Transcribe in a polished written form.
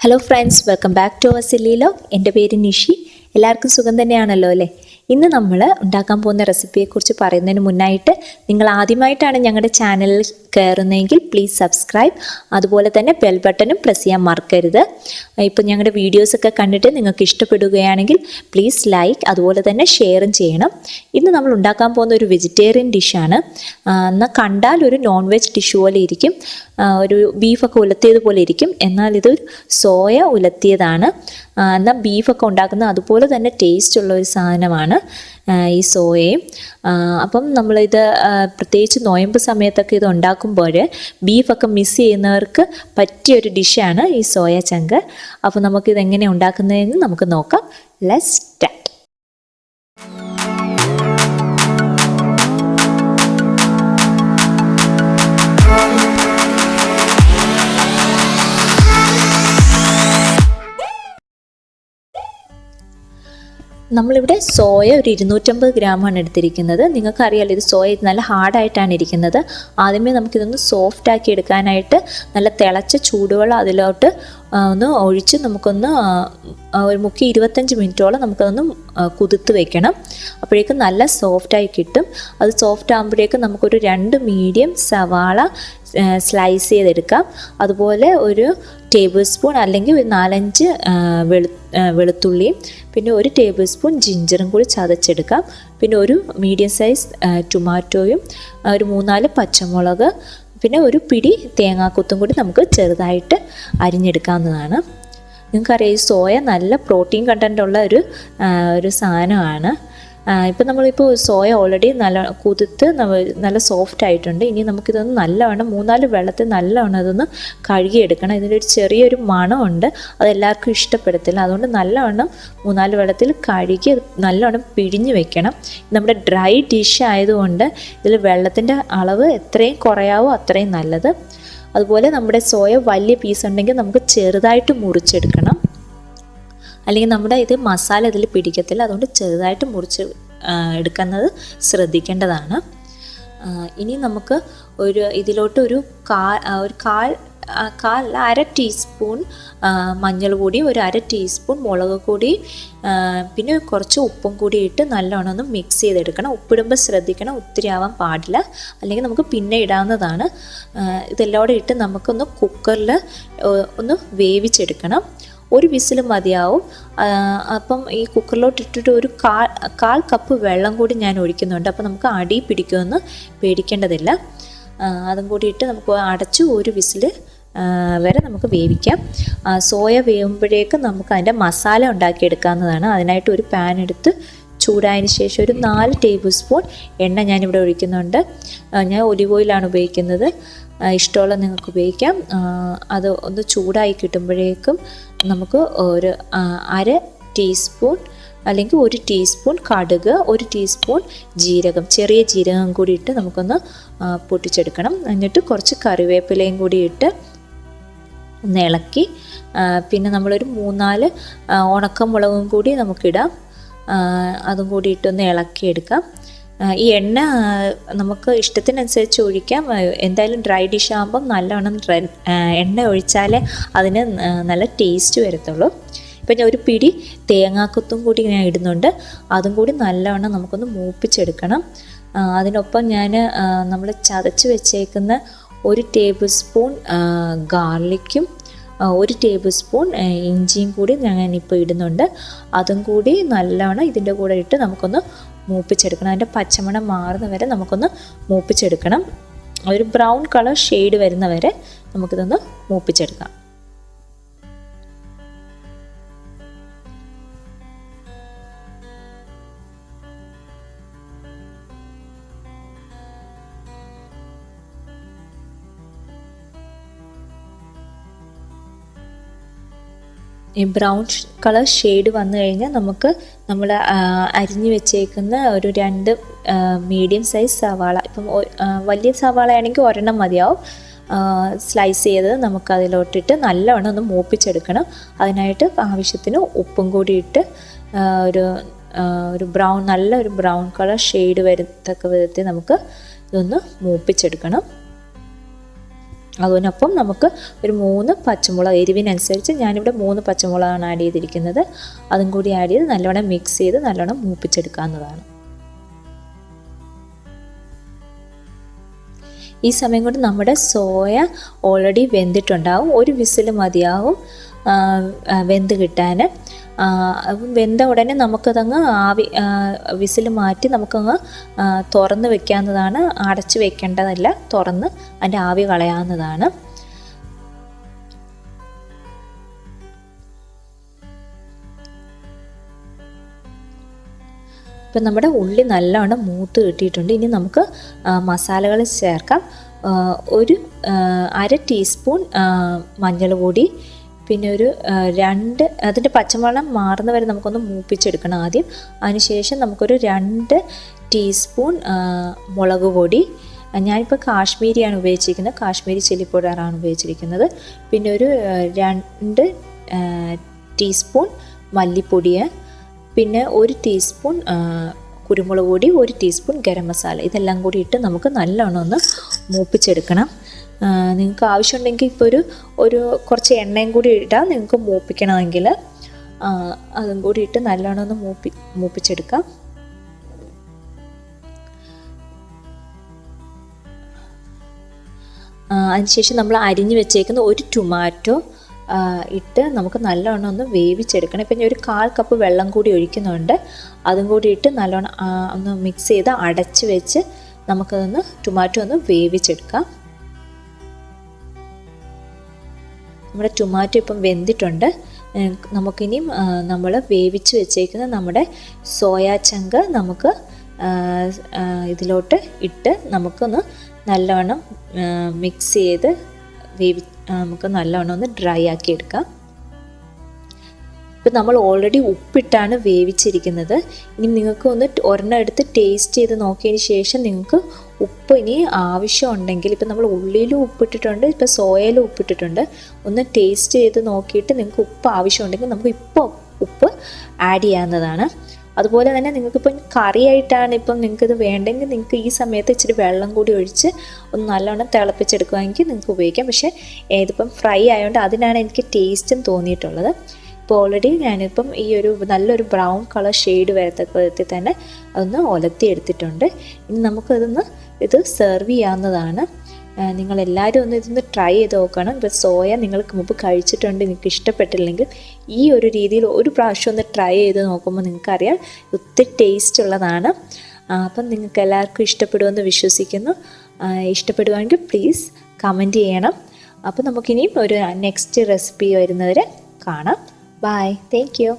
Hello friends, welcome back to our silly vlog. എൻ്റെ പേര് നിഷി. എല്ലാവർക്കും സുഖം തന്നെയാണല്ലോ അല്ലേ? ഇന്ന് നമ്മൾ ഉണ്ടാക്കാൻ പോകുന്ന റെസിപ്പിയെക്കുറിച്ച് പറയുന്നതിന് മുന്നായിട്ട് നിങ്ങൾ ആദ്യമായിട്ടാണ് ഞങ്ങളുടെ ചാനലിൽ കയറുന്നതെങ്കിൽ പ്ലീസ് സബ്സ്ക്രൈബ്, അതുപോലെ തന്നെ ബെൽ ബട്ടണും പ്രസ് ചെയ്യാൻ മറക്കരുത്. ഇപ്പോൾ ഞങ്ങളുടെ വീഡിയോസൊക്കെ കണ്ടിട്ട് നിങ്ങൾക്ക് ഇഷ്ടപ്പെടുകയാണെങ്കിൽ പ്ലീസ് ലൈക്ക്, അതുപോലെ തന്നെ ഷെയറും ചെയ്യണം. ഇന്ന് നമ്മൾ ഉണ്ടാക്കാൻ പോകുന്ന ഒരു വെജിറ്റേറിയൻ ഡിഷാണ്. എന്നാൽ കണ്ടാൽ ഒരു നോൺ വെജ് ഡിഷ് പോലെ ഇരിക്കും, ഒരു ബീഫൊക്കെ ഉലർത്തിയത് പോലെ ഇരിക്കും. എന്നാൽ ഇതൊരു സോയ ഉലർത്തിയതാണ്. എന്നാൽ ബീഫൊക്കെ ഉണ്ടാക്കുന്ന അതുപോലെ തന്നെ ടേസ്റ്റ് ഉള്ള ഒരു സാധനമാണ് ഈ സോയയും. അപ്പം നമ്മളിത് പ്രത്യേകിച്ച് നോയമ്പ് സമയത്തൊക്കെ ഇത് ഉണ്ടാക്കുമ്പോൾ ബീഫൊക്കെ മിസ് ചെയ്യുന്നവർക്ക് പറ്റിയൊരു ഡിഷാണ് ഈ സോയ ചങ്ക്. അപ്പോൾ നമുക്കിതെങ്ങനെ ഉണ്ടാക്കുന്നതെന്ന് നമുക്ക് നോക്കാം. Let's start. നമ്മളിവിടെ സോയ ഒരു 250 ഗ്രാമാണ് എടുത്തിരിക്കുന്നത്. നിങ്ങൾക്കറിയാമല്ലോ, ഇത് സോയ നല്ല ഹാർഡായിട്ടാണ് ഇരിക്കുന്നത്. ആദ്യമേ നമുക്കിതൊന്ന് സോഫ്റ്റാക്കി എടുക്കാനായിട്ട് നല്ല തിളച്ച ചൂടുവെള്ളം അതിലോട്ട് ഒന്ന് ഒഴിച്ച് നമുക്കൊന്ന് ഒരു 25 മിനിറ്റോളം നമുക്കതൊന്ന് കുതിർത്ത് വെക്കണം. അപ്പോഴേക്കും നല്ല സോഫ്റ്റായി കിട്ടും. അത് സോഫ്റ്റ് ആകുമ്പോഴേക്കും നമുക്കൊരു 2 മീഡിയം സവാള സ്ലൈസ് ചെയ്തെടുക്കാം. അതുപോലെ ഒരു ടേബിൾ സ്പൂൺ അല്ലെങ്കിൽ ഒരു 4-5 വെളുത്തുള്ളിയും പിന്നെ ഒരു ടേബിൾ സ്പൂൺ ജിഞ്ചറും കൂടി ചതച്ചെടുക്കാം. പിന്നെ ഒരു മീഡിയം സൈസ് ടൊമാറ്റോയും ഒരു 3-4 പച്ചമുളക് പിന്നെ ഒരു പിടി തേങ്ങാക്കൊത്തും കൂടി നമുക്ക് ചെറുതായിട്ട് അരിഞ്ഞെടുക്കാവുന്നതാണ്. നിങ്ങൾക്കറിയാം, ഈ സോയ നല്ല പ്രോട്ടീൻ കണ്ടൻ്റുള്ള ഒരു സാധനമാണ്. ഇപ്പം നമ്മളിപ്പോൾ സോയ ഓൾറെഡി നല്ല കുതിർത്ത് നല്ല സോഫ്റ്റ് ആയിട്ടുണ്ട്. ഇനി നമുക്കിതൊന്ന് നല്ലവണ്ണം 3-4 വെള്ളത്തിൽ നല്ലവണ്ണം അതൊന്ന് കഴുകിയെടുക്കണം. ഇതിനൊരു ചെറിയൊരു മണമുണ്ട്, അതെല്ലാവർക്കും ഇഷ്ടപ്പെടത്തില്ല. അതുകൊണ്ട് നല്ലവണ്ണം 3-4 വെള്ളത്തിൽ കഴുകി നല്ലവണ്ണം പിഴിഞ്ഞ് വെക്കണം. നമ്മുടെ ഡ്രൈ ഡിഷ് ആയതുകൊണ്ട് ഇതിൽ വെള്ളത്തിൻ്റെ അളവ് എത്രയും കുറയാവോ അത്രയും നല്ലത്. അതുപോലെ നമ്മുടെ സോയ വലിയ പീസ് ഉണ്ടെങ്കിൽ നമുക്ക് ചെറുതായിട്ട് മുറിച്ചെടുക്കണം, അല്ലെങ്കിൽ നമ്മുടെ ഇത് മസാല ഇതിൽ പിടിക്കത്തില്ല. അതുകൊണ്ട് ചെറുതായിട്ട് മുറിച്ച് എടുക്കുന്നത് ശ്രദ്ധിക്കേണ്ടതാണ്. ഇനി നമുക്ക് ഇതിലോട്ട് ഒരു അര ടീസ്പൂൺ മഞ്ഞൾ പൊടി, ഒരു അര ടീസ്പൂൺ മുളക് പൊടി, പിന്നെ കുറച്ച് ഉപ്പും കൂടി ഇട്ട് നല്ലോണം ഒന്ന് മിക്സ് ചെയ്തെടുക്കണം. ഉപ്പിടുമ്പോൾ ശ്രദ്ധിക്കണം, ഒത്തിരി ആവാൻ പാടില്ല, അല്ലെങ്കിൽ നമുക്ക് പിന്നെ ഇടാവുന്നതാണ്. ഇതെല്ലാം കൂടെ ഇട്ട് നമുക്കൊന്ന് കുക്കറിൽ ഒന്ന് വേവിച്ചെടുക്കണം. ഒരു വിസിൽ മതിയാവും. അപ്പം ഈ കുക്കറിലോട്ട് ഇട്ടിട്ട് ഒരു കാൽ കപ്പ് വെള്ളം കൂടി ഞാൻ ഒഴിക്കുന്നുണ്ട്. അപ്പോൾ നമുക്ക് അടി പിടിക്കുമെന്ന് പേടിക്കേണ്ടതില്ല. അതും കൂടി ഇട്ട് നമുക്ക് അടച്ച് ഒരു വിസിൽ വരെ നമുക്ക് വേവിക്കാം. സോയ വേവുമ്പോഴേക്കും നമുക്ക് അതിൻ്റെ മസാല ഉണ്ടാക്കിയെടുക്കാവുന്നതാണ്. അതിനായിട്ട് ഒരു പാൻ എടുത്ത് ചൂടായതിന് ശേഷം ഒരു 4 ടേബിൾ സ്പൂൺ എണ്ണ ഞാനിവിടെ ഒഴിക്കുന്നുണ്ട്. ഞാൻ ഒലിവ് ഓയിലാണ് ഉപയോഗിക്കുന്നത്, ഇഷ്ടമുള്ള നിങ്ങൾക്ക് ഉപയോഗിക്കാം. അത് ഒന്ന് ചൂടായി കിട്ടുമ്പോഴേക്കും നമുക്ക് ഒരു അര ടീസ്പൂൺ അല്ലെങ്കിൽ 1 ടീസ്പൂൺ കടുക്, 1 ടീസ്പൂൺ ജീരകം, ചെറിയ ജീരകം കൂടി ഇട്ട് നമുക്കൊന്ന് പൊട്ടിച്ചെടുക്കണം. എന്നിട്ട് കുറച്ച് കറിവേപ്പിലയും കൂടി ഇട്ട് ഒന്ന് ഇളക്കി, പിന്നെ നമ്മളൊരു 3-4 ഉണക്കമുളകും കൂടി നമുക്കിടാം. അതും കൂടി ഇട്ടൊന്ന് ഇളക്കിയെടുക്കാം. ഈ എണ്ണ നമുക്ക് ഇഷ്ടത്തിനനുസരിച്ച് ഒഴിക്കാം. എന്തായാലും ഡ്രൈ ഡിഷ് ആകുമ്പം നല്ലവണ്ണം എണ്ണ ഒഴിച്ചാലേ അതിന് നല്ല ടേസ്റ്റ് വരത്തുള്ളൂ. ഇപ്പം ഞാൻ ഒരു പിടി തേങ്ങാക്കൊത്തും കൂടി ഞാൻ ഇടുന്നുണ്ട്. അതും കൂടി നല്ലവണ്ണം നമുക്കൊന്ന് മൂപ്പിച്ചെടുക്കണം. അതിനൊപ്പം നമ്മൾ ചതച്ച് വെച്ചേക്കുന്ന 1 ടേബിൾ സ്പൂൺ ഗാർലിക്കും 1 ടേബിൾ സ്പൂൺ ഇഞ്ചിയും കൂടി ഞാനിപ്പോൾ ഇടുന്നുണ്ട്. അതും കൂടി നല്ലവണ്ണം ഇതിൻ്റെ കൂടെ ഇട്ട് നമുക്കൊന്ന് മൂപ്പിച്ചെടുക്കണം. അതിൻ്റെ പച്ചമണം മാറുന്ന വരെ നമുക്കൊന്ന് മൂപ്പിച്ചെടുക്കണം. ഒരു ബ്രൗൺ കളർ ഷെയ്ഡ് വരുന്ന വരെ നമുക്കിതൊന്ന് മൂപ്പിച്ചെടുക്കാം. ഈ ബ്രൗൺ കളർ ഷെയ്ഡ് വന്നു കഴിഞ്ഞാൽ നമ്മൾ അരിഞ്ഞു വെച്ചേക്കുന്ന ഒരു 2 മീഡിയം സൈസ് സവാള, ഇപ്പം വലിയ സവാള ആണെങ്കിൽ 1 മതിയാവും, സ്ലൈസ് ചെയ്തത് നമുക്കതിലോട്ടിട്ട് നല്ലവണ്ണം ഒന്ന് മൂപ്പിച്ചെടുക്കണം. അതിനായിട്ട് ആവശ്യത്തിന് ഉപ്പും കൂടി ഇട്ട് ഒരു നല്ലൊരു ബ്രൗൺ കളർ ഷെയ്ഡ് വരത്തക്ക വിധത്തിൽ നമുക്ക് ഇതൊന്ന് മൂപ്പിച്ചെടുക്കണം. അതിനൊപ്പം നമുക്ക് ഒരു 3 പച്ചമുളക്, എരിവിനനുസരിച്ച് ഞാനിവിടെ 3 പച്ചമുളകാണ് ആഡ് ചെയ്തിരിക്കുന്നത്. അതും കൂടി ആഡ് ചെയ്ത് നല്ലോണം മിക്സ് ചെയ്ത് നല്ലോണം മൂപ്പിച്ചെടുക്കാവുന്നതാണ്. ഈ സമയം കൊണ്ട് നമ്മുടെ സോയ ഓൾറെഡി വെന്തിട്ടുണ്ടാവും. ഒരു വിസിൽ മതിയാവും വെന്ത് കിട്ടാൻ. വെന്ത ഉടനെ നമുക്കതങ്ങ് വിസിൽ മാറ്റി നമുക്കങ്ങ് തുറന്ന് വെക്കാവുന്നതാണ്. അടച്ച് വെക്കേണ്ടതല്ല, തുറന്ന് അതിൻ്റെ ആവി കളയാവുന്നതാണ്. ഇപ്പം നമ്മുടെ ഉള്ളി നല്ലവണ്ണം മൂത്ത് കിട്ടിയിട്ടുണ്ട്. ഇനി നമുക്ക് മസാലകൾ ചേർക്കാം. ഒരു 1/2 ടീസ്പൂൺ മഞ്ഞൾ പൊടി, പിന്നെ ഒരു 2 അതിൻ്റെ പച്ചമണം മാറുന്ന വരെ നമുക്കൊന്ന് മൂപ്പിച്ചെടുക്കണം ആദ്യം. അതിനുശേഷം നമുക്കൊരു 2 ടീസ്പൂൺ മുളക് പൊടി, ഞാനിപ്പോൾ കാശ്മീരിയാണ് ഉപയോഗിച്ചിരിക്കുന്നത്, കാശ്മീരി ചില്ലി പൗഡറാണ് ഉപയോഗിച്ചിരിക്കുന്നത്. പിന്നെ ഒരു 2 ടീസ്പൂൺ മല്ലിപ്പൊടി, പിന്നെ 1 ടീസ്പൂൺ കുരുമുളക് പൊടി, 1 ടീസ്പൂൺ ഗരം മസാല. ഇതെല്ലാം കൂടി ഇട്ട് നമുക്ക് നല്ലോണം ഒന്ന് മൂപ്പിച്ചെടുക്കണം. നിങ്ങൾക്ക് ആവശ്യമുണ്ടെങ്കിൽ ഇപ്പോൾ ഒരു കുറച്ച് എണ്ണയും കൂടി ഇട്ടാൽ നിങ്ങൾക്ക് മൂപ്പിക്കണമെങ്കിൽ അതും കൂടി ഇട്ട് നല്ലോണം ഒന്ന് മൂപ്പിച്ചെടുക്കാം. അതിനുശേഷം നമ്മൾ അരിഞ്ഞ് വെച്ചേക്കുന്ന ഒരു ടൊമാറ്റോ ഇട്ട് നമുക്ക് നല്ലോണം ഒന്ന് വേവിച്ചെടുക്കണം. ഇപ്പം ഞാൻ ഒരു 1/4 കപ്പ് വെള്ളം കൂടി ഒഴിക്കുന്നുണ്ട്. അതും കൂടി ഇട്ട് നല്ലോണം ഒന്ന് മിക്സ് ചെയ്ത് അടച്ച് വെച്ച് നമുക്കതൊന്ന് ടൊമാറ്റോ ഒന്ന് വേവിച്ചെടുക്കാം. നമ്മുടെ ടൊമാറ്റോ ഇപ്പം വെന്തിട്ടുണ്ട്. നമുക്കിനിയും നമ്മൾ വേവിച്ച് വെച്ചേക്കുന്ന നമ്മുടെ സോയാ ചങ്ക് നമുക്ക് ഇതിലോട്ട് ഇട്ട് നമുക്കൊന്ന് നല്ലോണം മിക്സ് ചെയ്ത് നമുക്ക് നല്ലോണം ഒന്ന് ഡ്രൈ ആക്കി എടുക്കാം. ഇപ്പം നമ്മൾ ഓൾറെഡി ഉപ്പിട്ടാണ് വേവിച്ചിരിക്കുന്നത്. ഇനി നിങ്ങൾക്ക് ഒന്ന് ഒരെണ്ണം എടുത്ത് ടേസ്റ്റ് ചെയ്ത് നോക്കിയതിന് ശേഷം നിങ്ങൾക്ക് ഉപ്പ് ഇനി ആവശ്യമുണ്ടെങ്കിൽ, ഇപ്പം നമ്മൾ ഉള്ളിയിലും ഉപ്പിട്ടിട്ടുണ്ട്, ഇപ്പോൾ സോയയിലും ഉപ്പിട്ടിട്ടുണ്ട്, ഒന്ന് ടേസ്റ്റ് ചെയ്ത് നോക്കിയിട്ട് നിങ്ങൾക്ക് ഉപ്പ് ആവശ്യമുണ്ടെങ്കിൽ നമുക്ക് ഇപ്പോൾ ഉപ്പ് ആഡ് ചെയ്യാവുന്നതാണ്. അതുപോലെ തന്നെ നിങ്ങൾക്കിപ്പം കറിയായിട്ടാണ് ഇപ്പം നിങ്ങൾക്കിത് വേണ്ടെങ്കിൽ നിങ്ങൾക്ക് ഈ സമയത്ത് ഇച്ചിരി വെള്ളം കൂടി ഒഴിച്ച് ഒന്ന് നല്ലോണം തിളപ്പിച്ചെടുക്കുകയാണെങ്കിൽ നിങ്ങൾക്ക് ഉപയോഗിക്കാം. പക്ഷേ ഇതിപ്പം ഫ്രൈ ആയതുകൊണ്ട് അതിനാണ് എനിക്ക് ടേസ്റ്റും തോന്നിയിട്ടുള്ളത്. ഇപ്പോൾ ഓൾറെഡി ഞാനിപ്പം ഈ ഒരു നല്ലൊരു ബ്രൗൺ കളർ ഷെയ്ഡ് വരത്തക്ക വിധത്തിൽ തന്നെ അതൊന്ന് ഒലത്തി എടുത്തിട്ടുണ്ട്. ഇനി നമുക്കതൊന്ന് സെർവ് ചെയ്യാവുന്നതാണ്. നിങ്ങളെല്ലാവരും ഒന്ന് ഇതൊന്ന് ട്രൈ ചെയ്ത് നോക്കണം. ഇപ്പോൾ സോയ നിങ്ങൾക്ക് മുമ്പ് കഴിച്ചിട്ടുണ്ട്, നിങ്ങൾക്ക് ഇഷ്ടപ്പെട്ടില്ലെങ്കിൽ ഈ ഒരു രീതിയിൽ ഒരു പ്രാവശ്യം ഒന്ന് ട്രൈ ചെയ്ത് നോക്കുമ്പോൾ നിങ്ങൾക്കറിയാം ഒത്തിരി ടേസ്റ്റ് ഉള്ളതാണ്. അപ്പം നിങ്ങൾക്ക് എല്ലാവർക്കും ഇഷ്ടപ്പെടുമെന്ന് വിശ്വസിക്കുന്നു. ഇഷ്ടപ്പെടുവാണെങ്കിൽ പ്ലീസ് കമൻറ്റ് ചെയ്യണം. അപ്പോൾ നമുക്കിനിയും ഒരു നെക്സ്റ്റ് റെസിപ്പി വരുന്നവരെ കാണാം. ബൈ. Thank you.